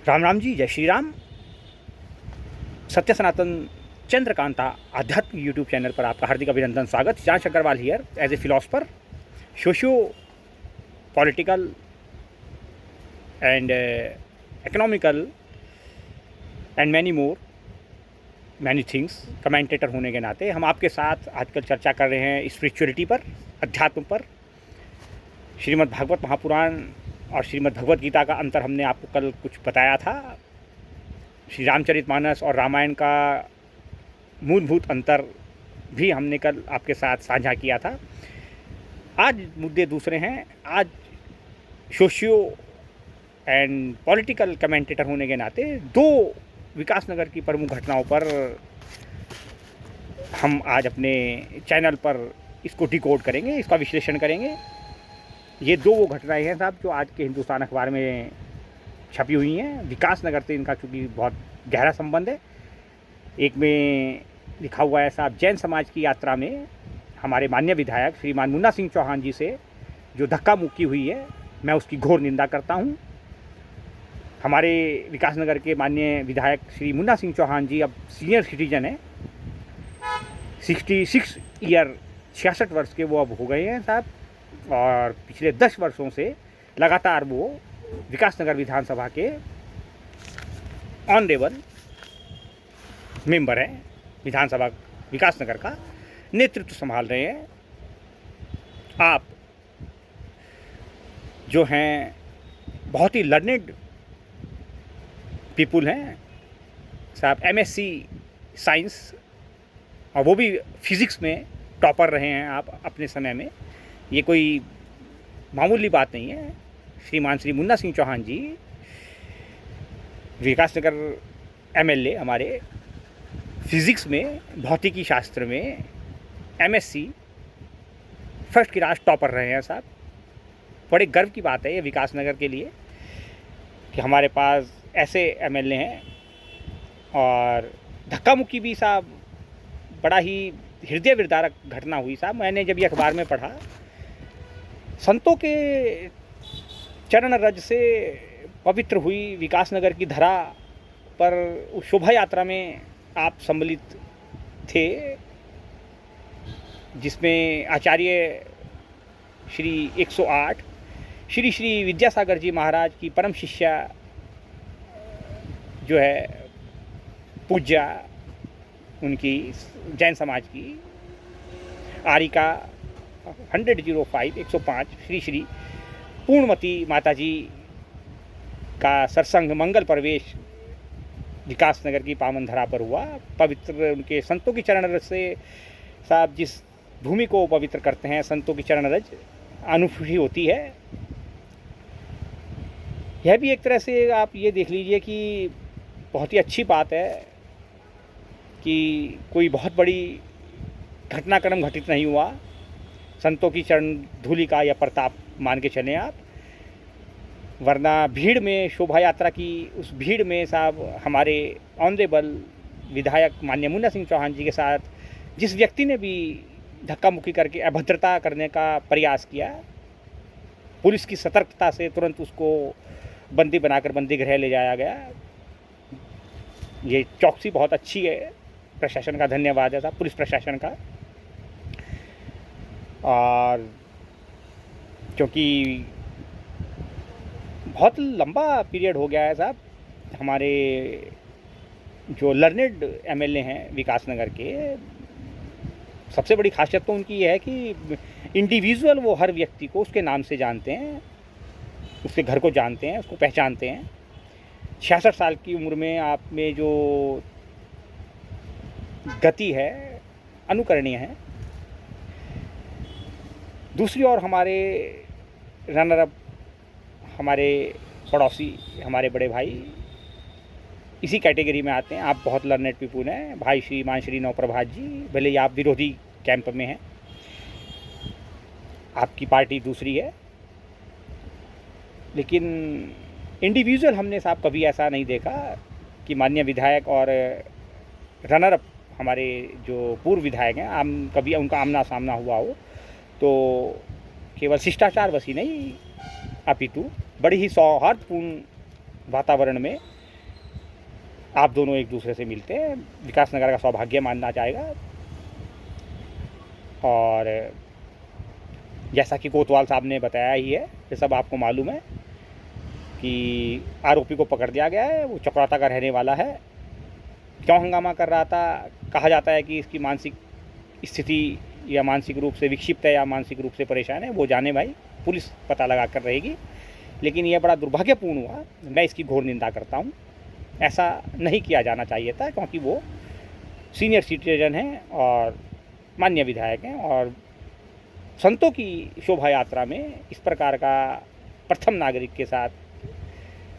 राम राम जी, जय श्री राम। सत्य सनातन चंद्रकांता आध्यात्मिक यूट्यूब चैनल पर आपका हार्दिक अभिनंदन, स्वागत। जांच Agrawal here as a philosopher, socio political and economical and many things commentator होने के नाते हम आपके साथ आजकल चर्चा कर रहे हैं स्पिरिचुअलिटी पर, अध्यात्म पर। श्रीमद् भागवत महापुराण और श्रीमद् भगवत गीता का अंतर हमने आपको कल कुछ बताया था। श्री रामचरितमानस और रामायण का मूलभूत अंतर भी हमने कल आपके साथ साझा किया था। आज मुद्दे दूसरे हैं। आज सोशियो एंड पॉलिटिकल कमेंटेटर होने के नाते दो विकासनगर की प्रमुख घटनाओं पर हम आज अपने चैनल पर इसको डिकोड करेंगे, इसका विश्लेषण करेंगे। ये दो वो घटनाएं हैं साहब जो आज के हिंदुस्तान अखबार में छपी हुई हैं। विकासनगर से इनका चूँकि बहुत गहरा संबंध है। एक में लिखा हुआ है साहब, जैन समाज की यात्रा में हमारे माननीय विधायक श्रीमान मुन्ना सिंह चौहान जी से जो धक्का मुक्की हुई है, मैं उसकी घोर निंदा करता हूँ। हमारे विकासनगर के माननीय विधायक श्री मुन्ना सिंह चौहान जी अब सीनियर सिटीजन है, 66 ईयर 66 वर्ष के वो अब हो गए हैं साहब। और पिछले 10 वर्षों से लगातार वो विकासनगर विधानसभा के ऑनरेबल मेंबर हैं। विधानसभा विकासनगर का नेतृत्व संभाल रहे हैं। आप जो हैं बहुत ही लर्नेड पीपुल हैं साहब, MSc साइंस, और वो भी फिज़िक्स में टॉपर रहे हैं आप अपने समय में। ये कोई मामूली बात नहीं है। श्रीमान श्री मुन्ना सिंह चौहान जी विकासनगर MLA हमारे, फिज़िक्स में, भौतिकी शास्त्र में MSc फर्स्ट क्लास टॉपर रहे हैं साहब। बड़े गर्व की बात है ये विकासनगर के लिए कि हमारे पास ऐसे MLA हैं। और धक्का मुक्की भी साहब बड़ा ही हृदय विदारक घटना हुई साहब। मैंने जब ये अखबार में पढ़ा, संतों के चरण रज से पवित्र हुई विकासनगर की धरा पर उस शोभा यात्रा में आप सम्मिलित थे, जिसमें आचार्य श्री 108 श्री श्री विद्यासागर जी महाराज की परम शिष्या जो है पूज्या, उनकी जैन समाज की आरिका 105 श्री श्री पूर्णमती माता जी का सरसंग मंगल प्रवेश विकासनगर की पावन धरा पर हुआ। पवित्र उनके संतों की चरण रज से साहब, जिस भूमि को पवित्र करते हैं संतों की चरण रज, अनुभूति होती है। यह भी एक तरह से आप ये देख लीजिए कि बहुत ही अच्छी बात है कि कोई बहुत बड़ी घटनाक्रम घटित नहीं हुआ। संतों की चरण धूलि का या प्रताप मान के चलें आप, वरना भीड़ में, शोभा यात्रा की उस भीड़ में साहब हमारे ऑनरेबल विधायक माननीय मुन्ना सिंह चौहान जी के साथ जिस व्यक्ति ने भी धक्का मुक्की करके अभद्रता करने का प्रयास किया, पुलिस की सतर्कता से तुरंत उसको बंदी बनाकर बंदी गृह ले जाया गया। ये चौकसी बहुत अच्छी है, प्रशासन का धन्यवाद है साहब, पुलिस प्रशासन का। और क्योंकि बहुत लंबा पीरियड हो गया है साहब, हमारे जो लर्नेड MLA हैं विकासनगर के, सबसे बड़ी खासियत तो उनकी यह है कि इंडिविजुअल वो हर व्यक्ति को उसके नाम से जानते हैं, उसके घर को जानते हैं, उसको पहचानते हैं। 66 साल की उम्र में आप में जो गति है अनुकरणीय है। दूसरी ओर हमारे रनर अप, हमारे पड़ोसी, हमारे बड़े भाई इसी कैटेगरी में आते हैं। आप बहुत लर्नेड पीपुल हैं भाई, श्रीमान श्री नवप्रभात जी। भले ही आप विरोधी कैंप में हैं, आपकी पार्टी दूसरी है, लेकिन इंडिविजुअल हमने साहब कभी ऐसा नहीं देखा कि माननीय विधायक और रनर अप हमारे जो पूर्व विधायक हैं, कभी उनका आमना सामना हुआ हो तो केवल शिष्टाचार बस ही नहीं, अपितु बड़ी ही सौहार्दपूर्ण वातावरण में आप दोनों एक दूसरे से मिलते हैं, विकास नगर का सौभाग्य मानना चाहेगा। और जैसा कि कोतवाल साहब ने बताया ही है, ये सब आपको मालूम है कि आरोपी को पकड़ दिया गया है, वो चकराता का रहने वाला है। क्यों हंगामा कर रहा था? कहा जाता है कि इसकी मानसिक स्थिति या मानसिक रूप से विक्षिप्त है या मानसिक रूप से परेशान है, वो जाने भाई, पुलिस पता लगा कर रहेगी। लेकिन यह बड़ा दुर्भाग्यपूर्ण हुआ, मैं इसकी घोर निंदा करता हूँ। ऐसा नहीं किया जाना चाहिए था, क्योंकि वो सीनियर सिटीजन हैं और मान्य विधायक हैं, और संतों की शोभा यात्रा में इस प्रकार का प्रथम नागरिक के साथ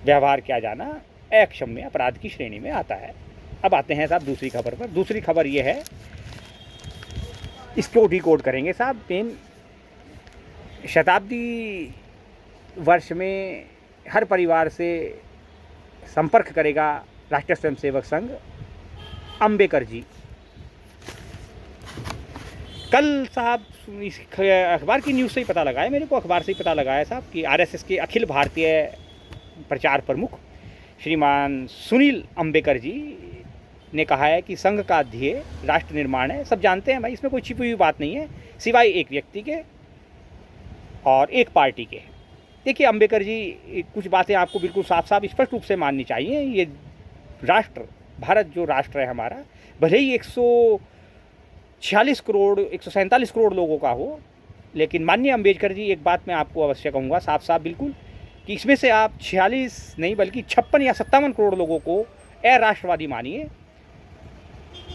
व्यवहार किया जाना अक्षम्य अपराध की श्रेणी में आता है। अब आते हैं साहब दूसरी खबर पर। दूसरी खबर ये है, इसको डिकोड करेंगे साहब। पेन शताब्दी वर्ष में हर परिवार से संपर्क करेगा राष्ट्रीय स्वयंसेवक संघ अम्बेकर जी। कल साहब इस अखबार की न्यूज़ से ही पता लगा है, मेरे को अखबार से ही पता लगा है साहब कि आरएसएस के अखिल भारतीय प्रचार प्रमुख श्रीमान सुनील अम्बेकर जी ने कहा है कि संघ का ध्येय राष्ट्र निर्माण है। सब जानते हैं भाई, इसमें कोई छिपी हुई बात नहीं है, सिवाय एक व्यक्ति के और एक पार्टी के। देखिए अम्बेकर जी, कुछ बातें आपको बिल्कुल साफ साफ स्पष्ट रूप से माननी चाहिए। ये राष्ट्र, भारत जो राष्ट्र है हमारा, भले ही 146 करोड़ 147 करोड़ लोगों का हो, लेकिन माननीय अम्बेडकर जी, एक बात मैं आपको अवश्य कहूँगा साफ साफ बिल्कुल, कि इसमें से आप 46 नहीं बल्कि 56 या 57 करोड़ लोगों को अराष्ट्रवादी मानिए।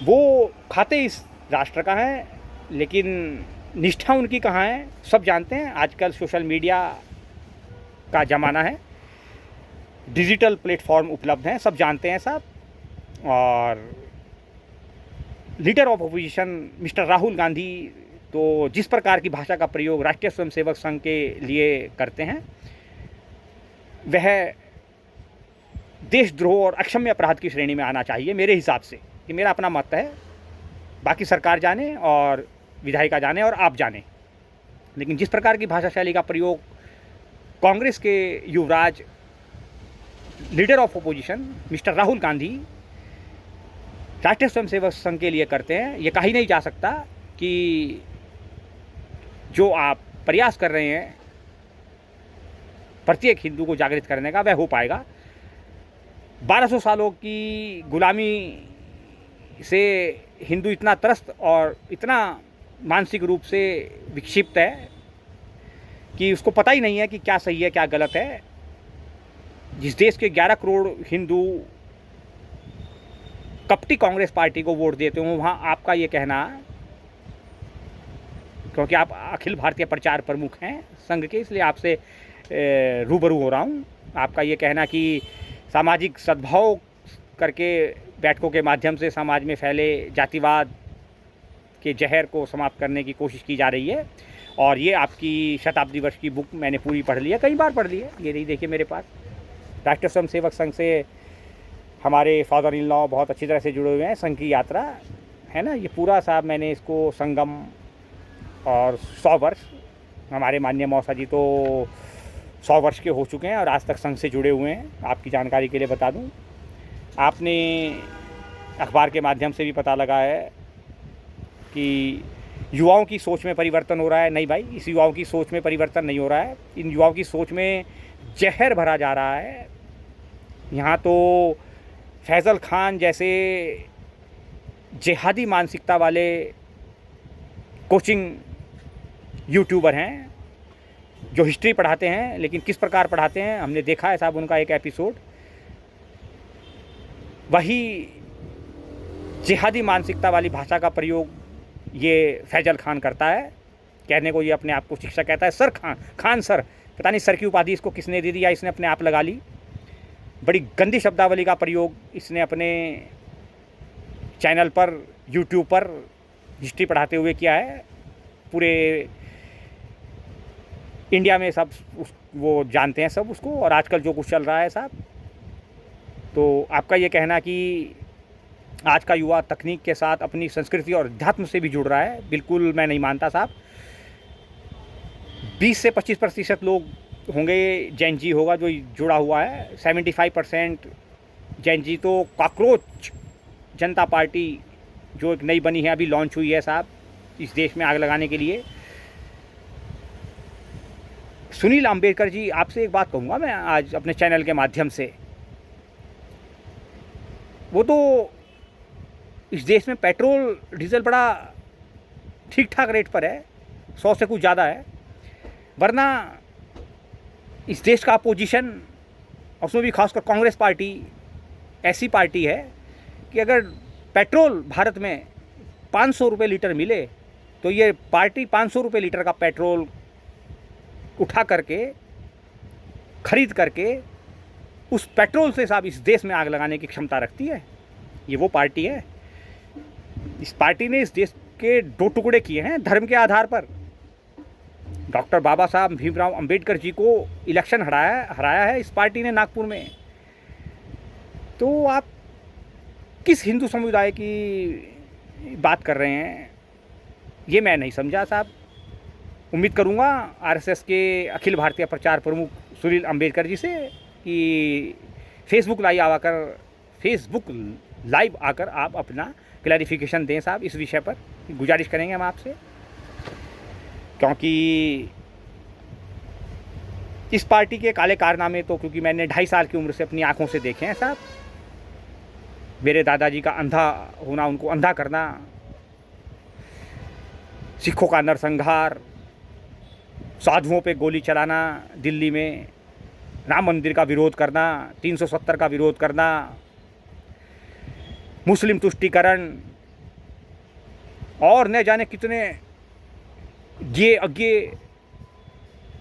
वो खाते इस राष्ट्र का है, लेकिन निष्ठा उनकी कहाँ है सब जानते हैं। आजकल सोशल मीडिया का ज़माना है, डिजिटल प्लेटफॉर्म उपलब्ध हैं, सब जानते हैं साहब। और leader of opposition mister Rahul Gandhi तो जिस प्रकार की भाषा का प्रयोग राष्ट्रीय स्वयंसेवक संघ के लिए करते हैं, वह देशद्रोह और अक्षम्य अपराध की श्रेणी में आना चाहिए मेरे हिसाब से। ये मेरा अपना मत है, बाकी सरकार जाने और विधायिका जाने और आप जाने। लेकिन जिस प्रकार की भाषा शैली का प्रयोग कांग्रेस के युवराज leader of opposition mister Rahul Gandhi Rashtriya Swayamsevak संघ के लिए करते हैं, ये कहा ही नहीं जा सकता कि जो आप प्रयास कर रहे हैं प्रत्येक हिंदू को जागृत करने का, वह हो पाएगा। 1200 सालों की गुलामी से हिंदू इतना त्रस्त और इतना मानसिक रूप से विक्षिप्त है कि उसको पता ही नहीं है कि क्या सही है क्या गलत है। जिस देश के 11 करोड़ हिंदू कपटी कांग्रेस पार्टी को वोट देते हो, वहाँ आपका ये कहना, क्योंकि आप अखिल भारतीय प्रचार प्रमुख हैं संघ के, इसलिए आपसे रूबरू हो रहा हूँ, आपका ये कहना कि सामाजिक सद्भाव करके बैठकों के माध्यम से समाज में फैले जातिवाद के जहर को समाप्त करने की कोशिश की जा रही है। और ये आपकी शताब्दी वर्ष की बुक मैंने पूरी पढ़ ली है, कई बार पढ़ ली है, ये नहीं देखिए मेरे पास। राष्ट्रीय स्वयंसेवक संघ से हमारे फादर इन लॉ बहुत अच्छी तरह से जुड़े हुए हैं, संघ की यात्रा है ना, ये पूरा साहब मैंने इसको संगम और 100 वर्ष, हमारे माननीय मौसा जी तो 100 वर्ष के हो चुके हैं और आज तक संघ से जुड़े हुए हैं। आपकी जानकारी के लिए बता दूं, आपने अखबार के माध्यम से भी पता लगा है कि युवाओं की सोच में परिवर्तन हो रहा है। नहीं भाई, इस युवाओं की सोच में परिवर्तन नहीं हो रहा है, इन युवाओं की सोच में जहर भरा जा रहा है। यहाँ तो फैज़ल खान जैसे जिहादी मानसिकता वाले कोचिंग यूट्यूबर हैं जो हिस्ट्री पढ़ाते हैं, लेकिन किस प्रकार पढ़ाते हैं हमने देखा है साहब, उनका एक एपिसोड। वही जिहादी मानसिकता वाली भाषा का प्रयोग ये फैजल खान करता है, कहने को ये अपने आप को शिक्षक कहता है। सर खान सर, पता नहीं सर की उपाधि इसको किसने दे दी या इसने अपने आप लगा ली। बड़ी गंदी शब्दावली का प्रयोग इसने अपने चैनल पर, यूट्यूब पर हिस्ट्री पढ़ाते हुए किया है। पूरे इंडिया में सब वो जानते हैं सब उसको, और आजकल जो कुछ चल रहा है साहब। तो आपका ये कहना कि आज का युवा तकनीक के साथ अपनी संस्कृति और अध्यात्म से भी जुड़ रहा है, बिल्कुल मैं नहीं मानता साहब। 20 से 25% लोग होंगे जैन जी होगा जो जुड़ा हुआ है। 75% जैन जी तो कॉकरोच जनता पार्टी जो एक नई बनी है, अभी लॉन्च हुई है साहब इस देश में आग लगाने के लिए। सुनील अम्बेडकर जी, आपसे एक बात कहूँगा मैं आज अपने चैनल के माध्यम से, वो तो इस देश में पेट्रोल डीजल बड़ा ठीक ठाक रेट पर है, 100 से कुछ ज़्यादा है, वरना इस देश का अपोजिशन, और उसमें भी खासकर कांग्रेस पार्टी ऐसी पार्टी है कि अगर पेट्रोल भारत में 500 रुपये लीटर मिले तो ये पार्टी 500 रुपये लीटर का पेट्रोल उठा करके, खरीद करके उस पेट्रोल से साहब इस देश में आग लगाने की क्षमता रखती है। ये वो पार्टी है। इस पार्टी ने इस देश के 2 टुकड़े किए हैं धर्म के आधार पर। डॉक्टर बाबा साहब भीमराव अंबेडकर जी को इलेक्शन हराया है इस पार्टी ने नागपुर में। तो आप किस हिंदू समुदाय की बात कर रहे हैं, ये मैं नहीं समझा साहब। उम्मीद करूंगा आरएसएस के अखिल भारतीय प्रचार प्रमुख सुनील अम्बेडकर जी से कि फेसबुक लाइव आकर आप अपना क्लैरिफिकेशन दें साहब इस विषय पर, गुजारिश करेंगे हम आपसे। क्योंकि इस पार्टी के काले कारनामे तो क्योंकि मैंने 2.5 साल की उम्र से अपनी आंखों से देखे हैं साहब। मेरे दादाजी का अंधा होना, उनको अंधा करना, सिखों का नरसंहार, साधुओं पे गोली चलाना दिल्ली में, राम मंदिर का विरोध करना, 370 का विरोध करना, मुस्लिम तुष्टीकरण और न जाने कितने ये अज्ञे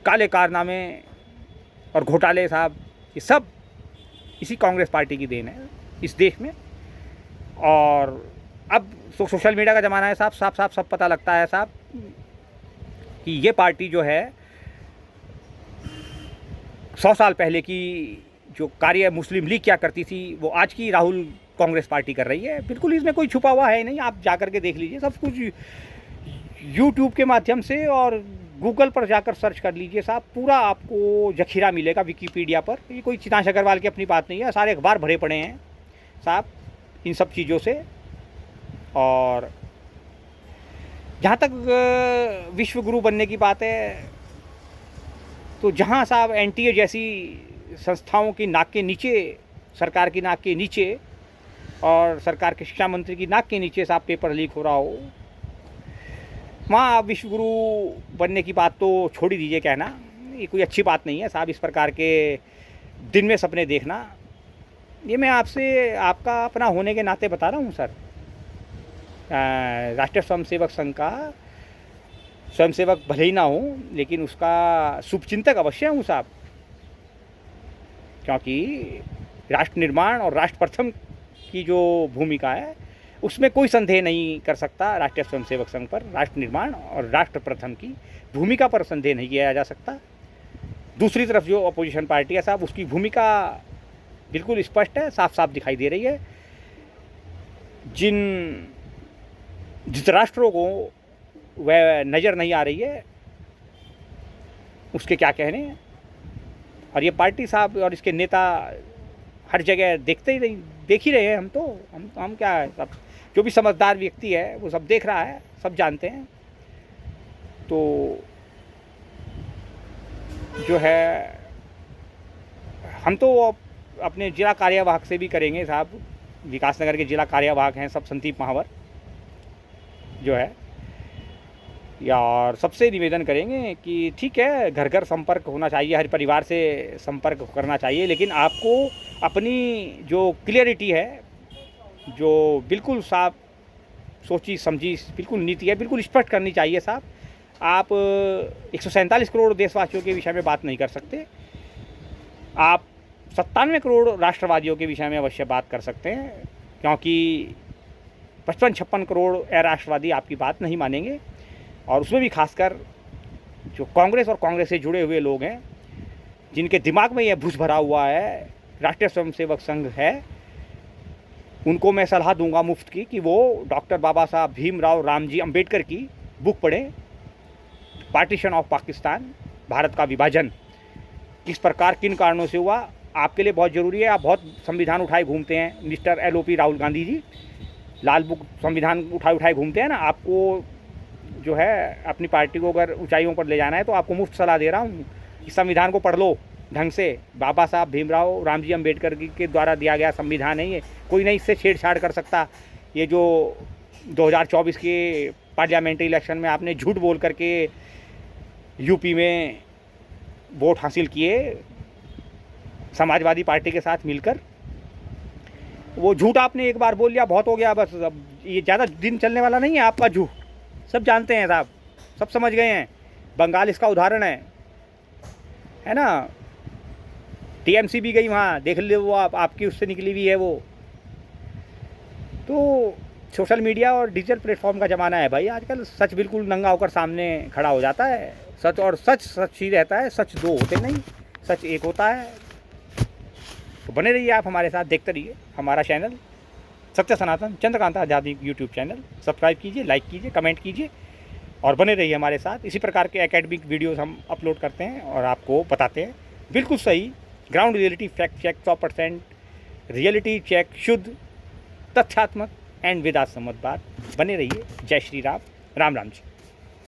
काले कारनामे और घोटाले साहब, ये सब इसी कांग्रेस पार्टी की देन है इस देश में। और अब सोशल मीडिया का ज़माना है साहब, साफ सब पता लगता है साहब कि ये पार्टी जो है 100 साल पहले की जो कार्य मुस्लिम लीग क्या करती थी वो आज की राहुल कांग्रेस पार्टी कर रही है। बिल्कुल इसमें कोई छुपा हुआ है नहीं, आप जा कर के देख लीजिए, सब कुछ यूट्यूब के माध्यम से और गूगल पर जाकर सर्च कर लीजिए साहब, पूरा आपको जखीरा मिलेगा विकीपीडिया पर। ये कोई चितांश अग्रवाल की अपनी बात नहीं है, सारे अखबार भरे पड़े हैं साहब इन सब चीज़ों से। और जहाँ तक विश्व गुरु बनने की बात है, तो जहाँ साहब एनटीए जैसी संस्थाओं की नाक के नीचे, सरकार की नाक के नीचे और सरकार के शिक्षा मंत्री की नाक के नीचे साहब पेपर लीक हो रहा हो, वहाँ आप विश्व गुरु बनने की बात तो छोड़ ही दीजिए कहना। ये कोई अच्छी बात नहीं है साहब इस प्रकार के दिन में सपने देखना। ये मैं आपसे आपका अपना होने के नाते बता रहा हूँ सर। राष्ट्रीय स्वयंसेवक संघ का स्वयंसेवक भले ही ना हूँ, लेकिन उसका शुभचिंतक अवश्य हूँ साहब। क्योंकि राष्ट्र निर्माण और राष्ट्र प्रथम की जो भूमिका है उसमें कोई संदेह नहीं कर सकता राष्ट्रीय स्वयंसेवक संघ पर। राष्ट्र निर्माण और राष्ट्र प्रथम की भूमिका पर संदेह नहीं किया जा सकता। दूसरी तरफ जो अपोजिशन पार्टी है साहब, उसकी भूमिका बिल्कुल स्पष्ट है, साफ साफ दिखाई दे रही है। जिन धृतराष्ट्रों को वह नज़र नहीं आ रही है उसके क्या कहने। और ये पार्टी साहब और इसके नेता हर जगह देख ही रहे हैं। हम क्या है, सब जो भी समझदार व्यक्ति है वो सब देख रहा है, सब जानते हैं। तो जो है हम तो अपने जिला कार्यवाहक से भी करेंगे साहब, विकासनगर के जिला कार्यवाहक हैं सब संदीप महावर जो है, या और सबसे निवेदन करेंगे कि ठीक है घर घर संपर्क होना चाहिए, हर परिवार से संपर्क करना चाहिए, लेकिन आपको अपनी जो क्लियरिटी है, जो बिल्कुल साफ सोची समझी बिल्कुल नीति है, बिल्कुल स्पष्ट करनी चाहिए साहब। आप 147 करोड़ देशवासियों के विषय में बात नहीं कर सकते, आप 97 करोड़ राष्ट्रवादियों के विषय में अवश्य बात कर सकते हैं, क्योंकि 55-56 करोड़ राष्ट्रवादी आपकी बात नहीं मानेंगे। और उसमें भी खासकर जो कांग्रेस और कांग्रेस से जुड़े हुए लोग हैं, जिनके दिमाग में यह भूस भरा हुआ है राष्ट्रीय स्वयंसेवक संघ है, उनको मैं सलाह दूंगा मुफ्त की कि वो डॉक्टर बाबा साहब भीमराव रामजी अंबेडकर की बुक पढ़ें, पार्टीशन ऑफ पाकिस्तान, भारत का विभाजन। किस प्रकार किन कारणों से हुआ, आपके लिए बहुत ज़रूरी है। आप बहुत संविधान उठाए घूमते हैं मिस्टर LOP राहुल गांधी जी, लाल बुक संविधान उठाए घूमते हैं ना। आपको जो है अपनी पार्टी को अगर ऊंचाइयों पर ले जाना है तो आपको मुफ्त सलाह दे रहा हूँ, इस संविधान को पढ़ लो ढंग से। बाबा साहब भीमराव रामजी अम्बेडकर के द्वारा दिया गया संविधान है ये, कोई नहीं इससे छेड़छाड़ कर सकता। ये जो 2024 के पार्लियामेंट्री इलेक्शन में आपने झूठ बोल करके यूपी में वोट हासिल किए समाजवादी पार्टी के साथ मिलकर, वो झूठ आपने एक बार बोल लिया, बहुत हो गया बस। अब ये ज़्यादा दिन चलने वाला नहीं है आपका झूठ, सब जानते हैं साहब, सब समझ गए हैं। बंगाल इसका उदाहरण है ना। TMC भी गई वहाँ, देख लो वो आपकी उससे निकली हुई है वो। तो सोशल मीडिया और डिजिटल प्लेटफॉर्म का ज़माना है भाई आजकल। सच बिल्कुल नंगा होकर सामने खड़ा हो जाता है। सच और सच ही रहता है, सच दो होते नहीं, सच एक होता है। तो बने रहिए आप हमारे साथ, देखते रहिए हमारा चैनल सत्य सनातन चंद्रकांता आज़ादी यूट्यूब चैनल। सब्सक्राइब कीजिए, लाइक कीजिए, कमेंट कीजिए और बने रहिए हमारे साथ। इसी प्रकार के एकेडमिक वीडियोस हम अपलोड करते हैं और आपको बताते हैं बिल्कुल सही ground reality fact check, 100% reality check, शुद्ध तथ्यात्मक एंड विदात सम्मत बात। बने रहिए। जय श्री राम, राम राम जी।